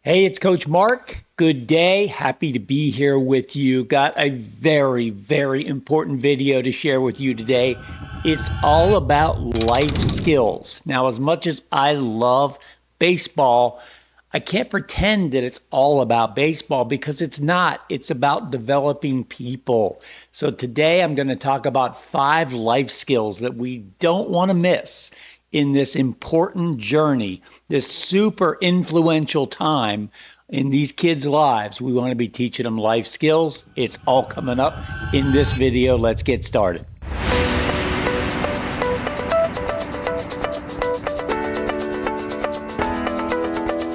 Hey, it's Coach Mark. Good day. Happy to be here with you. Got a very, very important video to share with you today. It's all about life skills. Now, as much as I love baseball, I can't pretend that it's all about baseball because it's not. It's about developing people. So today I'm going to talk about 5 life skills that we don't want to miss in this important journey, this super influential time in these kids' lives. We want to be teaching them life skills. It's all coming up in this video. Let's get started.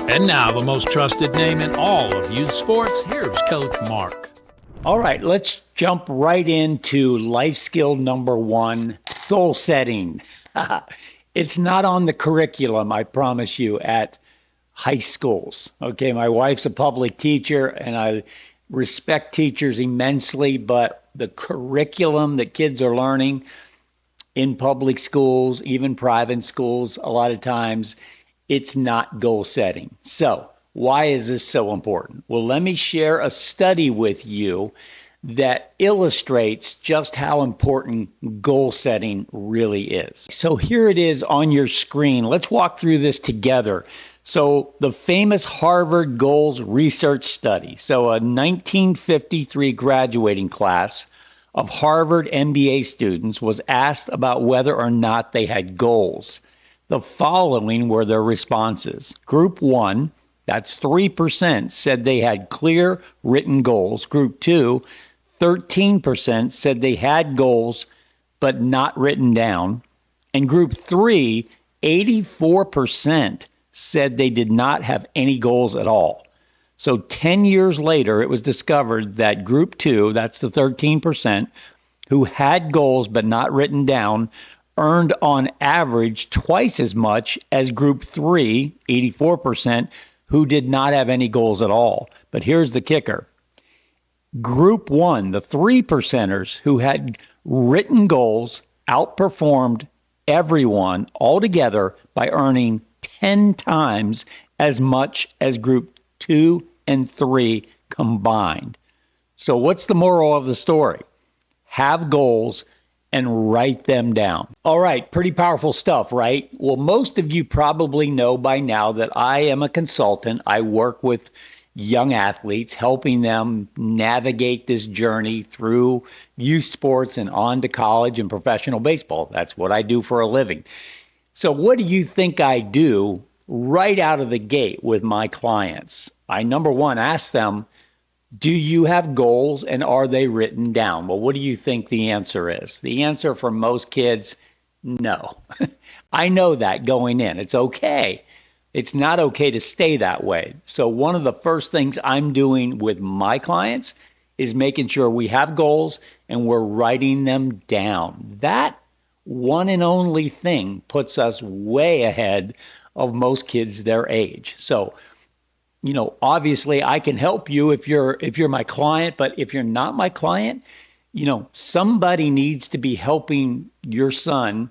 And now, the most trusted name in all of youth sports, here's Coach Mark. All right, let's jump right into life skill number 1, goal setting. It's not on the curriculum, I promise you, at high schools. Okay, my wife's a public teacher, and I respect teachers immensely, but the curriculum that kids are learning in public schools, even private schools, a lot of times, it's not goal setting. So why is this so important? Well, let me share a study with you that illustrates just how important goal setting really is. So here it is on your screen. Let's walk through this together. So the famous Harvard Goals Research Study. So a 1953 graduating class of Harvard MBA students was asked about whether or not they had goals. The following were their responses. Group 1, that's 3%, said they had clear written goals. Group 2, 13% said they had goals but not written down. And group 3, 84% said they did not have any goals at all. So 10 years later, it was discovered that group 2, that's the 13%, who had goals but not written down, earned on average twice as much as group 3, 84%, who did not have any goals at all. But here's the kicker. Group 1, the 3%ers who had written goals, outperformed everyone altogether by earning 10 times as much as group 2 and 3 combined. So what's the moral of the story? Have goals and write them down. All right, pretty powerful stuff, right? Well, most of you probably know by now that I am a consultant. I work with young athletes, helping them navigate this journey through youth sports and on to college and professional baseball. That's what I do for a living. So what do you think I do right out of the gate with my clients? I, number one, ask them, do you have goals and are they written down? Well, what do you think the answer is? The answer for most kids, no. I know that going in. It's okay. It's not okay to stay that way. So one of the first things I'm doing with my clients is making sure we have goals and we're writing them down. That one and only thing puts us way ahead of most kids their age. So, obviously I can help you if you're my client, but if you're not my client, somebody needs to be helping your son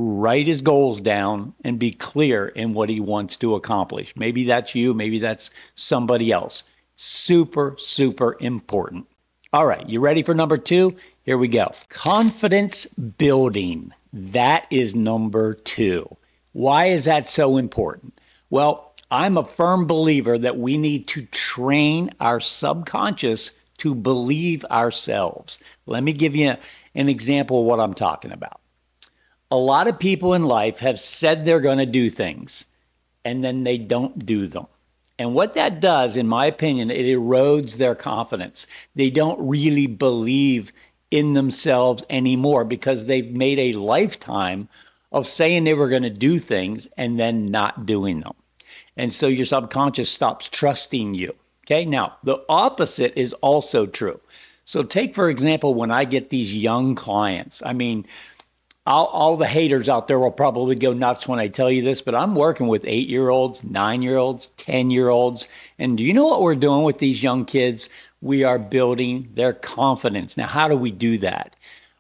write his goals down and be clear in what he wants to accomplish. Maybe that's you, maybe that's somebody else. Super, super important. All right, you ready for number 2? Here we go. Confidence building. That is number 2. Why is that so important? Well, I'm a firm believer that we need to train our subconscious to believe ourselves. Let me give you an example of what I'm talking about. A lot of people in life have said they're going to do things, and then they don't do them. And what that does, in my opinion, it erodes their confidence. They don't really believe in themselves anymore because they've made a lifetime of saying they were going to do things and then not doing them. And so your subconscious stops trusting you. Okay, now the opposite is also true. So take, for example, when I get these young clients, all the haters out there will probably go nuts when I tell you this, but I'm working with 8-year-olds, 9-year-olds, 10-year-olds. And do you know what we're doing with these young kids? We are building their confidence. Now, how do we do that?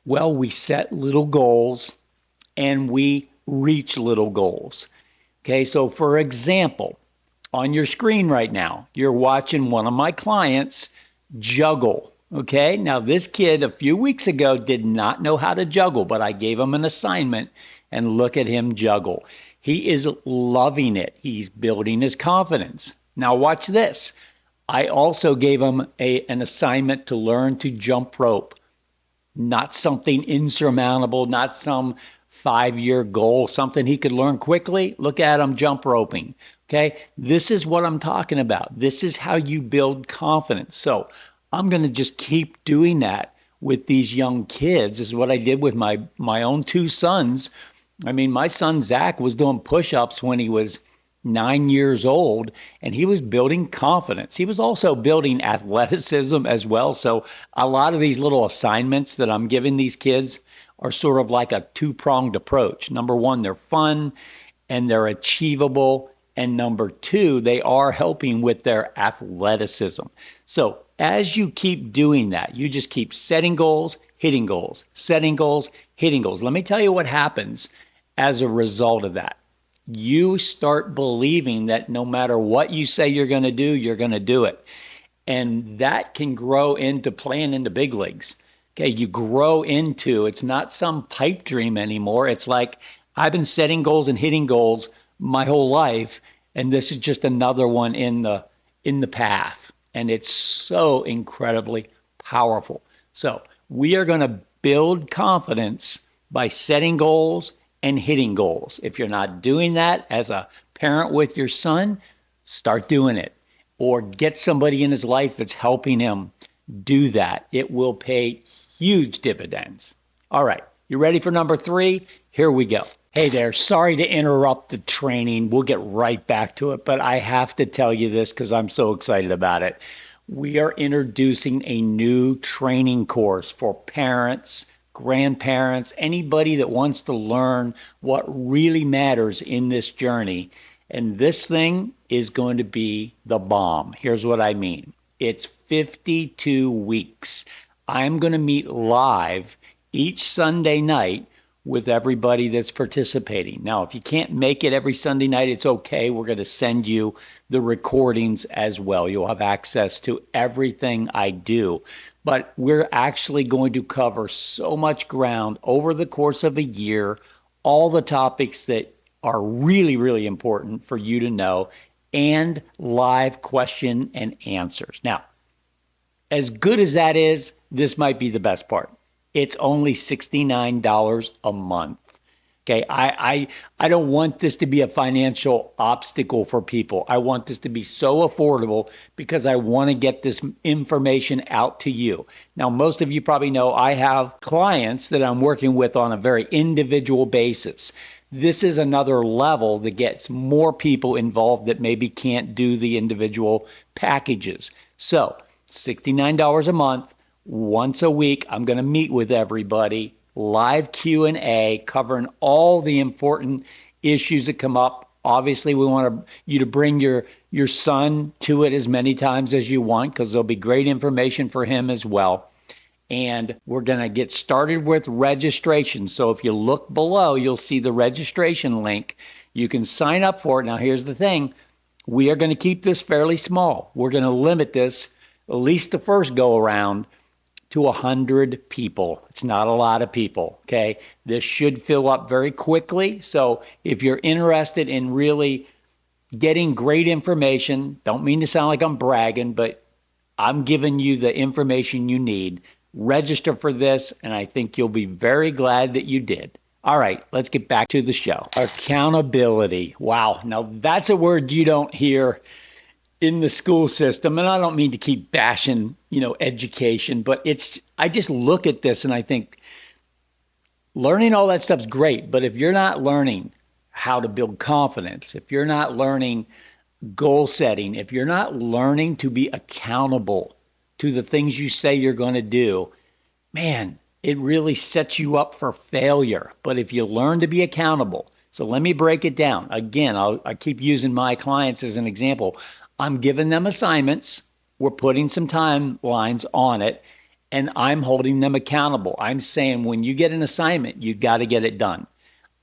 Well, we set little goals and we reach little goals. Okay, so for example, on your screen right now, you're watching one of my clients juggle. Okay. Now, this kid a few weeks ago did not know how to juggle, but I gave him an assignment and look at him juggle. He is loving it. He's building his confidence. Now, watch this. I also gave him an assignment to learn to jump rope. Not something insurmountable, not some 5-year goal, something he could learn quickly. Look at him jump roping. Okay. This is what I'm talking about. This is how you build confidence. So I'm going to just keep doing that with these young kids. This is what I did with my own 2 sons. I mean, my son Zach was doing push-ups when he was 9 years old, and he was building confidence. He was also building athleticism as well. So a lot of these little assignments that I'm giving these kids are sort of like a 2-pronged approach. Number 1, they're fun and they're achievable. And number 2, they are helping with their athleticism. So as you keep doing that, you just keep setting goals, hitting goals, setting goals, hitting goals. Let me tell you what happens as a result of that. You start believing that no matter what you say you're going to do, you're going to do it. And that can grow into playing in the big leagues. Okay, you grow into, it's not some pipe dream anymore. It's like, I've been setting goals and hitting goals my whole life, and this is just another one in the path. And it's so incredibly powerful. So we are going to build confidence by setting goals and hitting goals. If you're not doing that as a parent with your son, start doing it. Or get somebody in his life that's helping him do that. It will pay huge dividends. All right, you ready for number 3? Here we go. Hey there, sorry to interrupt the training. We'll get right back to it, but I have to tell you this because I'm so excited about it. We are introducing a new training course for parents, grandparents, anybody that wants to learn what really matters in this journey. And this thing is going to be the bomb. Here's what I mean. It's 52 weeks. I'm going to meet live each Sunday night with everybody that's participating. Now, if you can't make it every Sunday night, it's okay. We're going to send you the recordings as well. You'll have access to everything I do. But we're actually going to cover so much ground over the course of a year, all the topics that are really, really important for you to know, and live question and answers. Now, as good as that is, this might be the best part. It's only $69 a month. Okay, I don't want this to be a financial obstacle for people. I want this to be so affordable because I want to get this information out to you. Now, most of you probably know I have clients that I'm working with on a very individual basis. This is another level that gets more people involved that maybe can't do the individual packages. So, $69 a month, once a week, I'm going to meet with everybody, live Q&A, covering all the important issues that come up. Obviously, we want you to bring your son to it as many times as you want because there'll be great information for him as well. And we're going to get started with registration. So if you look below, you'll see the registration link. You can sign up for it. Now, here's the thing. We are going to keep this fairly small. We're going to limit this, at least the first go around, to 100 people. It's not a lot of people, okay? This should fill up very quickly. So if you're interested in really getting great information, don't mean to sound like I'm bragging, but I'm giving you the information you need. Register for this, and I think you'll be very glad that you did. All right, let's get back to the show. Accountability. Wow, now that's a word you don't hear in the school system. And I don't mean to keep bashing, education, but I just look at this and I think learning all that stuff's great. But if you're not learning how to build confidence, if you're not learning goal setting, if you're not learning to be accountable to the things you say you're going to do, man, it really sets you up for failure. But if you learn to be accountable, so let me break it down. Again, I keep using my clients as an example. I'm giving them assignments. We're putting some timelines on it, and I'm holding them accountable. I'm saying when you get an assignment, you got to get it done.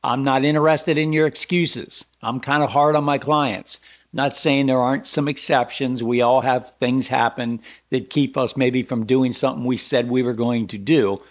I'm not interested in your excuses. I'm kind of hard on my clients. Not saying there aren't some exceptions. We all have things happen that keep us maybe from doing something we said we were going to do.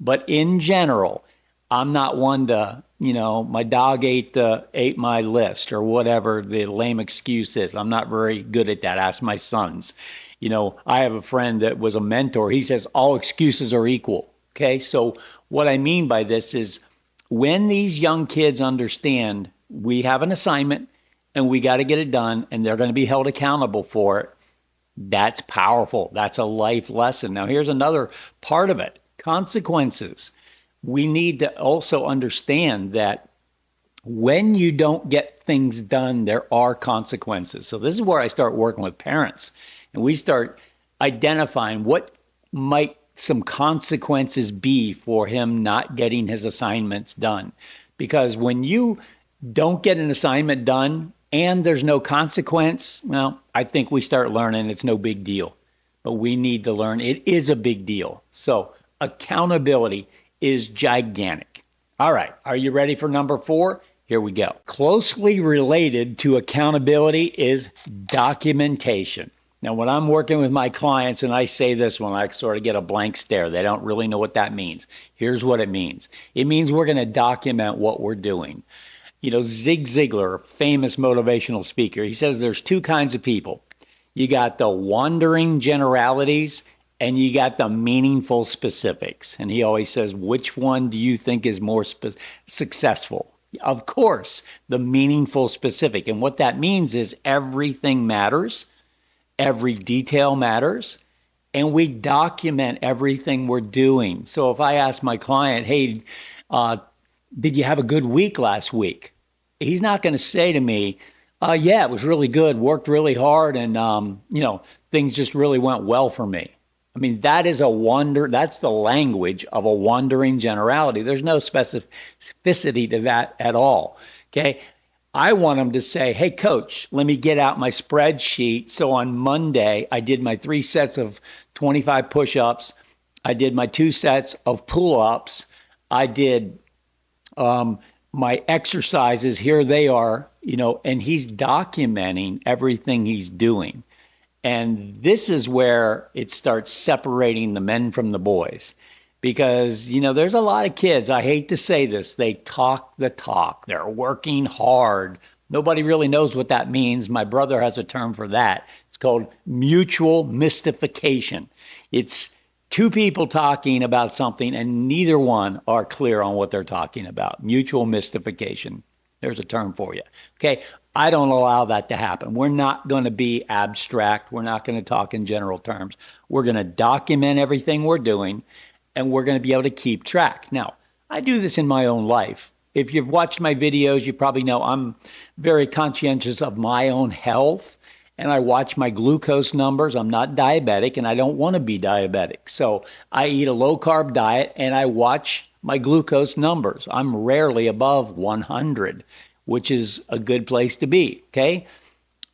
But in general, I'm not one to, my dog ate my list or whatever the lame excuse is. I'm not very good at that. Ask my sons. I have a friend that was a mentor. He says all excuses are equal. Okay. So what I mean by this is when these young kids understand we have an assignment and we got to get it done and they're going to be held accountable for it, that's powerful. That's a life lesson. Now, here's another part of it. Consequences. We need to also understand that when you don't get things done, there are consequences. So this is where I start working with parents and we start identifying what might some consequences be for him not getting his assignments done. Because when you don't get an assignment done and there's no consequence, well, I think we start learning it's no big deal. But we need to learn it is a big deal. So accountability is gigantic. All right, are you ready for number 4? Here we go. Closely related to accountability is documentation. Now, when I'm working with my clients and I say this one, I sort of get a blank stare. They don't really know what that means. Here's what it means. It means we're going to document what we're doing. Zig Ziglar, famous motivational speaker, he says there's 2 kinds of people. You got the wandering generalities and you got the meaningful specifics. And he always says, which one do you think is more successful? Of course, the meaningful specific. And what that means is everything matters. Every detail matters, and we document everything we're doing. So if I ask my client, hey, did you have a good week last week? He's not going to say to me, yeah, it was really good, worked really hard, and, things just really went well for me. I mean, that's the language of a wandering generality. There's no specificity to that at all, okay? I want them to say, hey, coach, let me get out my spreadsheet. So on Monday, I did my 3 sets of 25 push-ups. I did my 2 sets of pull-ups. I did my exercises. Here they are, and he's documenting everything he's doing. And this is where it starts separating the men from the boys. Because, there's a lot of kids, I hate to say this, they talk the talk. They're working hard. Nobody really knows what that means. My brother has a term for that. It's called mutual mystification. It's 2 people talking about something and neither one are clear on what they're talking about. Mutual mystification. There's a term for you. Okay, I don't allow that to happen. We're not going to be abstract. We're not going to talk in general terms. We're going to document everything we're doing. And we're going to be able to keep track. Now, I do this in my own life. If you've watched my videos, you probably know I'm very conscientious of my own health. And I watch my glucose numbers. I'm not diabetic and I don't want to be diabetic. So I eat a low carb diet and I watch my glucose numbers. I'm rarely above 100, which is a good place to be. Okay.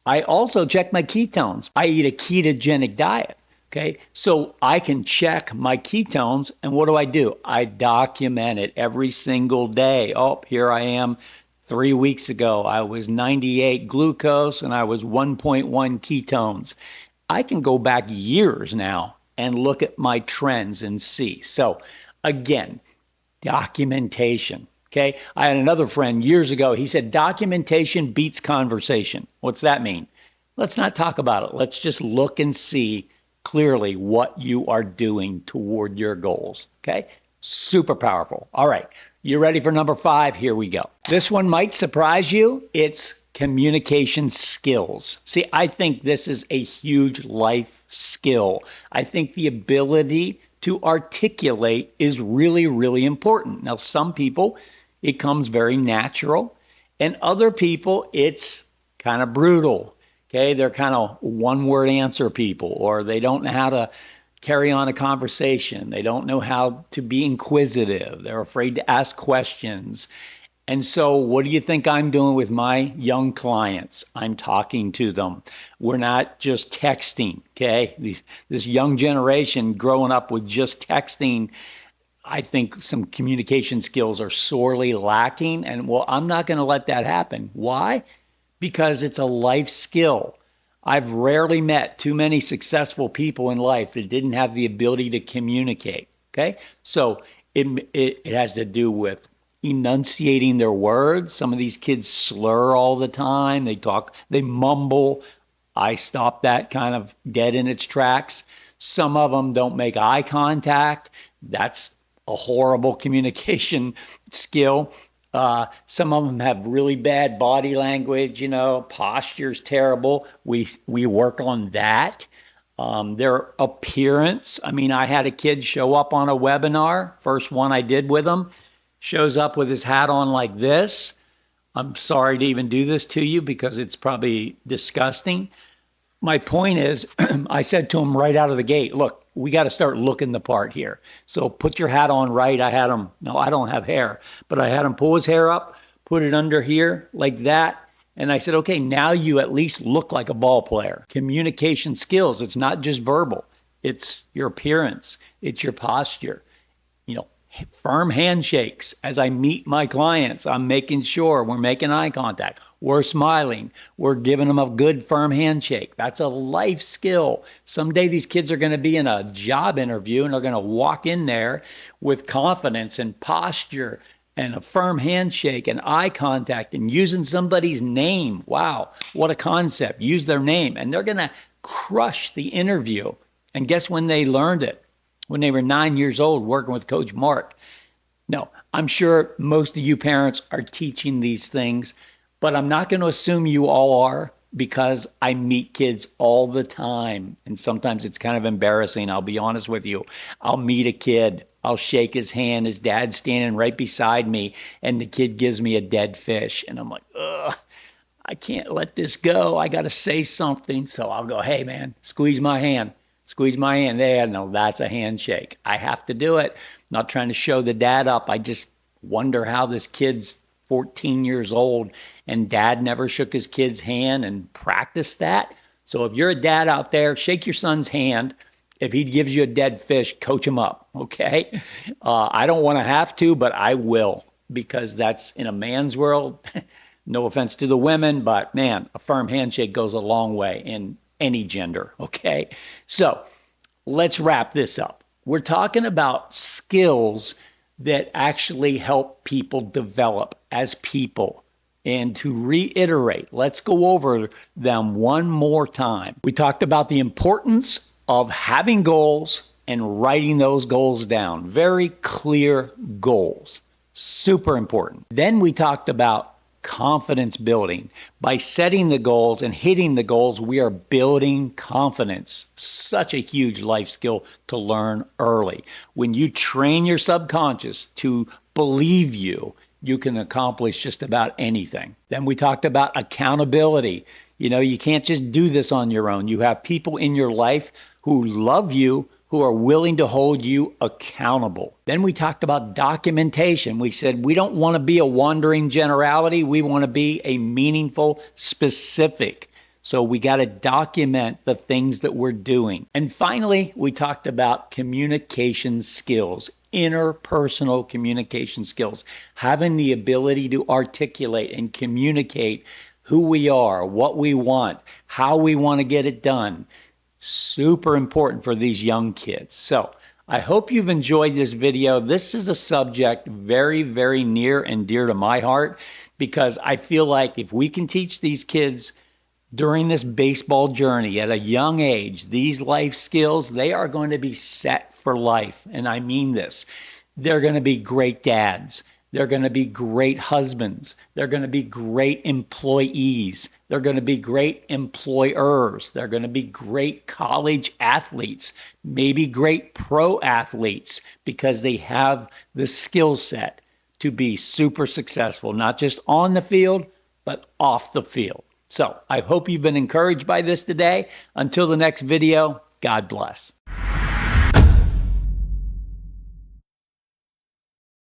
I also check my ketones. I eat a ketogenic diet. Okay, so I can check my ketones, and what do? I document it every single day. Oh, here I am 3 weeks ago. I was 98 glucose, and I was 1.1 ketones. I can go back years now and look at my trends and see. So again, documentation. Okay, I had another friend years ago. He said, documentation beats conversation. What's that mean? Let's not talk about it. Let's just look and see clearly what you are doing toward your goals. Okay, super powerful. All right, you ready for number 5? Here we go. This one might surprise you. It's communication skills. See, I think this is a huge life skill. I think the ability to articulate is really, really important. Now, some people, it comes very natural, and other people, it's kind of brutal. Okay, they're kind of one-word answer people, or they don't know how to carry on a conversation. They don't know how to be inquisitive. They're afraid to ask questions. And so what do you think I'm doing with my young clients? I'm talking to them. We're not just texting, okay? This young generation growing up with just texting, I think some communication skills are sorely lacking. And well, I'm not going to let that happen. Why? because it's a life skill. I've rarely met too many successful people in life that didn't have the ability to communicate. Okay. So it has to do with enunciating their words. Some of these kids slur all the time. They talk, they mumble. I stop that kind of dead in its tracks. Some of them don't make eye contact. That's a horrible communication skill. Some of them have really bad body language, posture's terrible. We work on that. Their appearance. I mean, I had a kid show up on a webinar, first one I did with him, shows up with his hat on like this. I'm sorry to even do this to you because it's probably disgusting. My point is, I said to him right out of the gate, look, we got to start looking the part here. So put your hat on right. I don't have hair, but I had him pull his hair up, put it under here like that. And I said, okay, now you at least look like a ball player. Communication skills, it's not just verbal. It's your appearance. It's your posture. Firm handshakes. As I meet my clients, I'm making sure we're making eye contact. We're smiling. We're giving them a good firm handshake. That's a life skill. Someday these kids are going to be in a job interview and they're going to walk in there with confidence and posture and a firm handshake and eye contact and using somebody's name. Wow, what a concept. Use their name. And they're going to crush the interview. And guess when they learned it? When they were 9 years old working with Coach Mark. No, I'm sure most of you parents are teaching these things, but I'm not going to assume you all are because I meet kids all the time. And sometimes it's kind of embarrassing. I'll be honest with you. I'll meet a kid. I'll shake his hand. His dad's standing right beside me. And the kid gives me a dead fish. And I'm like, ugh, I can't let this go. I got to say something. So I'll go, hey, man, squeeze my hand. Squeeze my hand there. No, that's a handshake. I have to do it. I'm not trying to show the dad up. I just wonder how this kid's 14 years old and dad never shook his kid's hand and practiced that. So if you're a dad out there, shake your son's hand. If he gives you a dead fish, coach him up, okay? I don't want to have to, but I will because that's in a man's world. No offense to the women, but man, a firm handshake goes a long way in any gender, okay? So let's wrap this up. We're talking about skills that actually help people develop as people. And to reiterate, let's go over them one more time. We talked about the importance of having goals and writing those goals down. Very clear goals. Super important. Then we talked about confidence building. By setting the goals and hitting the goals, we are building confidence. Such a huge life skill to learn early. When you train your subconscious to believe you, you can accomplish just about anything. Then we talked about accountability. You can't just do this on your own. You have people in your life who love you, who are willing to hold you accountable. Then we talked about documentation. We said we don't want to be a wandering generality. We want to be a meaningful, specific. So we got to document the things that we're doing. And finally, we talked about communication skills, interpersonal communication skills, having the ability to articulate and communicate who we are, what we want, how we want to get it done. Super important for these young kids. So I hope you've enjoyed this video. This is a subject very, very near and dear to my heart because I feel like if we can teach these kids during this baseball journey at a young age, these life skills, they are going to be set for life. And I mean this. They're going to be great dads. They're going to be great husbands. They're going to be great employees. They're going to be great employers. They're going to be great college athletes, maybe great pro athletes, because they have the skill set to be super successful, not just on the field, but off the field. So I hope you've been encouraged by this today. Until the next video, God bless.